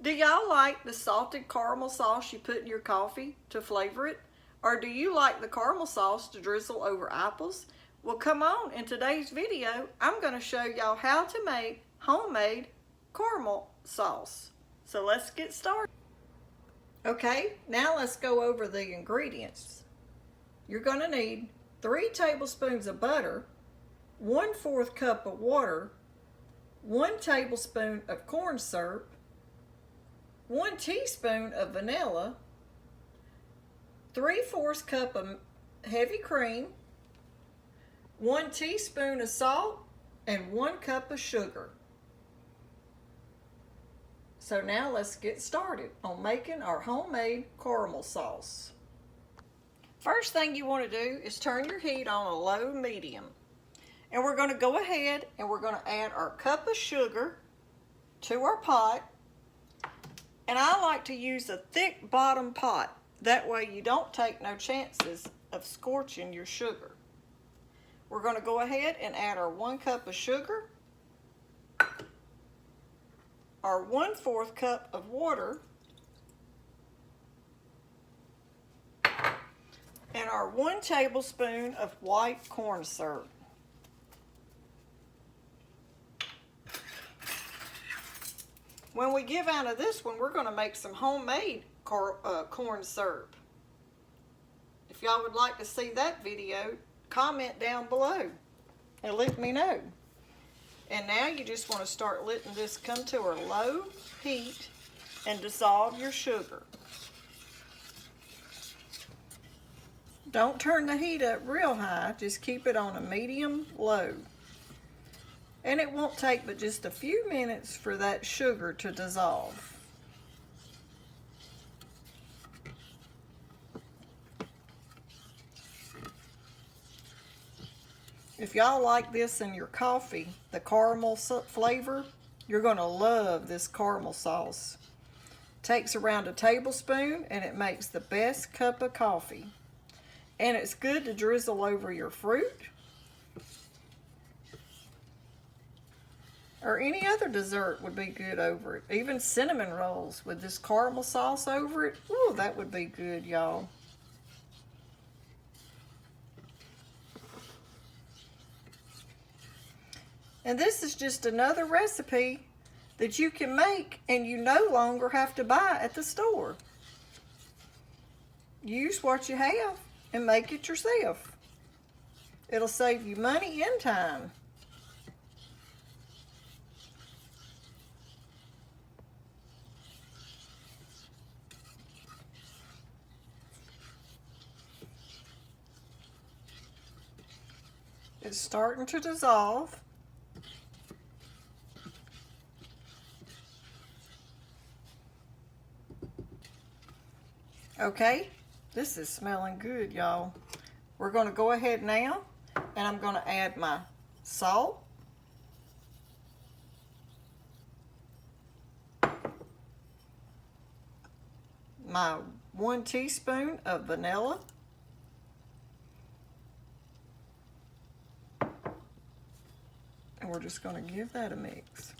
Do y'all like the salted caramel sauce you put in your coffee to flavor it? Or do you like the caramel sauce to drizzle over apples? Well, come on, in today's video, I'm going to show y'all how to make homemade caramel sauce. So let's get started. Okay, now let's go over the ingredients. You're going to need 3 tablespoons of butter, 1/4 cup of water, 1 tablespoon of corn syrup, 1 teaspoon of vanilla, 3/4 cup of heavy cream, 1 teaspoon of salt, and 1 cup of sugar. So now let's get started on making our homemade caramel sauce. First thing you want to do is turn your heat on a low medium. And we're going to go ahead and we're going to add our cup of sugar to our pot. And I like to use a thick bottom pot. That way you don't take no chances of scorching your sugar. We're going to go ahead and add our 1 cup of sugar, our 1/4 cup of water, and our 1 tablespoon of white corn syrup. When we give out of this one, we're going to make some homemade corn syrup. If y'all would like to see that video, comment down below and let me know. And now you just want to start letting this come to a low heat and dissolve your sugar. Don't turn the heat up real high, just keep it on a medium low. And it won't take but just a few minutes for that sugar to dissolve. If y'all like this in your coffee, the caramel flavor, you're going to love this caramel sauce. Takes around a tablespoon and it makes the best cup of coffee. And it's good to drizzle over your fruit or any other dessert would be good over it. Even cinnamon rolls with this caramel sauce over it. Ooh, that would be good, y'all. And this is just another recipe that you can make and you no longer have to buy at the store. Use what you have and make it yourself. It'll save you money and time. It's starting to dissolve. Okay, this is smelling good, y'all. We're going to go ahead now and I'm going to add my salt, my 1 teaspoon of vanilla, and we're just going to give that a mix.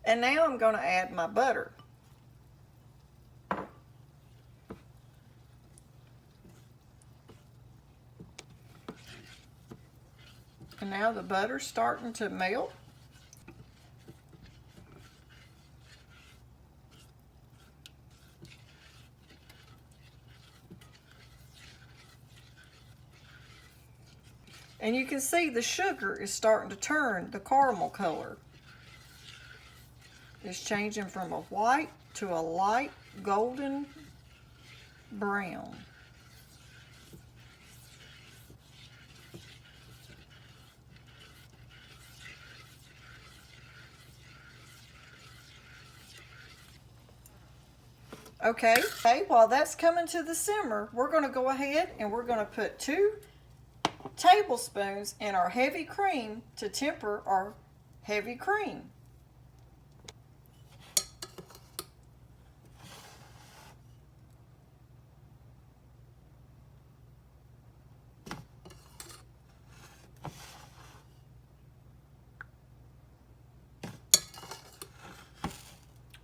And now I'm going to add my butter. And now the butter's starting to melt. And you can see the sugar is starting to turn the caramel color. It's changing from a white to a light golden brown. Okay, while that's coming to the simmer, we're going to go ahead and we're going to put 2 tablespoons in our heavy cream to temper our heavy cream.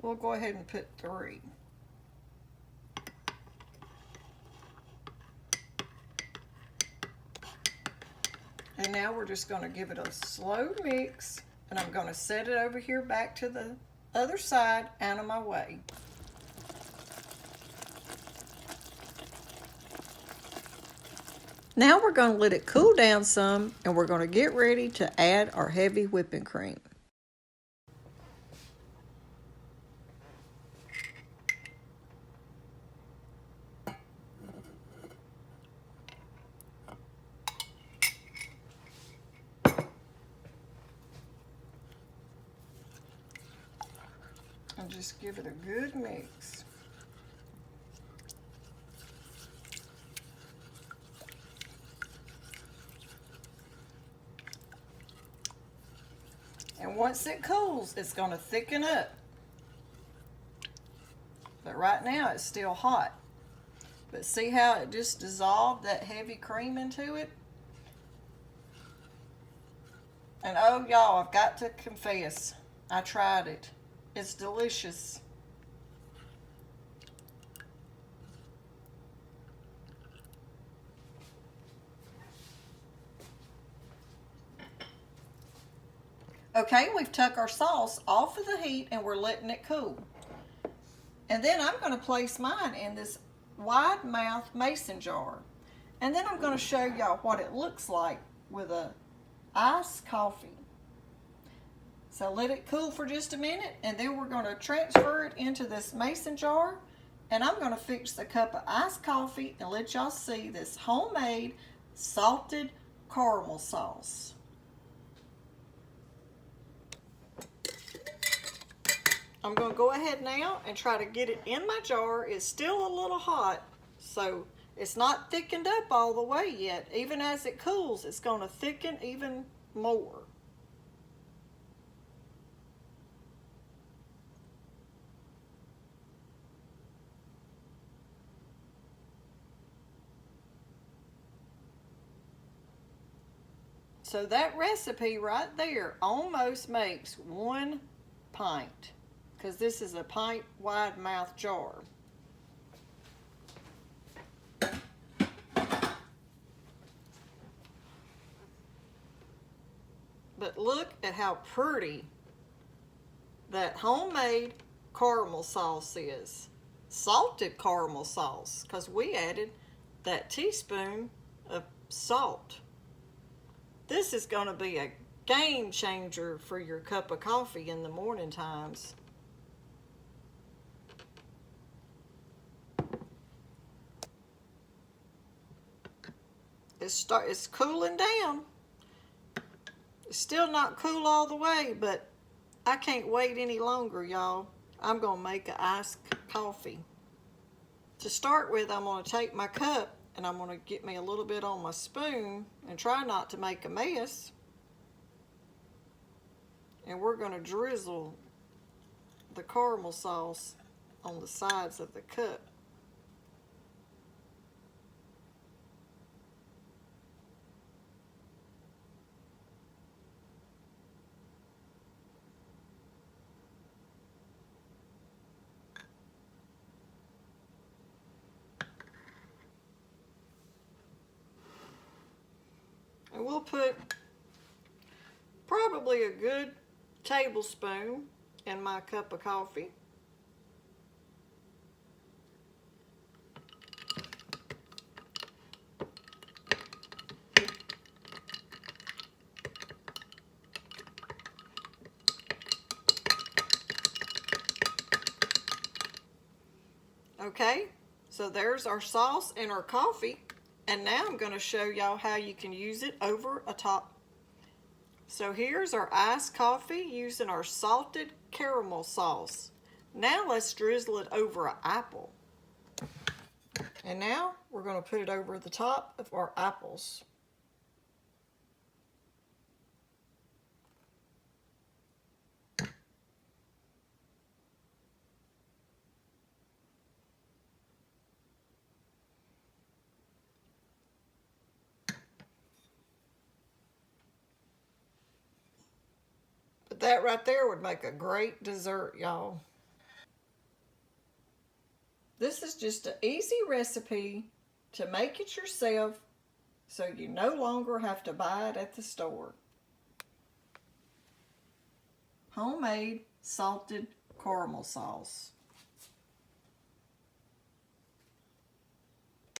We'll go ahead and put 3. And now we're just going to give it a slow mix, and I'm going to set it over here back to the other side out of my way. Now we're going to let it cool down some, and we're going to get ready to add our heavy whipping cream. And just give it a good mix. And once it cools, it's going to thicken up. But right now it's still hot. But see how it just dissolved that heavy cream into it? And oh y'all, I've got to confess, I tried it. It's delicious. Okay, we've took our sauce off of the heat and we're letting it cool. And then I'm going to place mine in this wide mouth mason jar. And then I'm going to show y'all what it looks like with a iced coffee. So let it cool for just a minute, and then we're going to transfer it into this mason jar, and I'm going to fix a cup of iced coffee and let y'all see this homemade salted caramel sauce. I'm going to go ahead now and try to get it in my jar. It's still a little hot, so it's not thickened up all the way yet. Even as it cools, it's going to thicken even more. So that recipe right there almost makes 1 pint, because this is a pint wide mouth jar. But look at how pretty that homemade caramel sauce is. Salted caramel sauce, because we added that teaspoon of salt. This is going to be a game changer for your cup of coffee in the morning times. It's cooling down. It's still not cool all the way, but I can't wait any longer, y'all. I'm going to make an iced coffee. To start with, I'm going to take my cup and I'm going to get me a little bit on my spoon and try not to make a mess. And we're going to drizzle the caramel sauce on the sides of the cup. And we'll put probably a good tablespoon in my cup of coffee. Okay, so there's our sauce and our coffee. And now I'm going to show y'all how you can use it over a top. So here's our iced coffee using our salted caramel sauce. Now let's drizzle it over an apple. And now we're going to put it over the top of our apples. That right there would make a great dessert, y'all. This is just an easy recipe to make it yourself so you no longer have to buy it at the store. Homemade salted caramel sauce.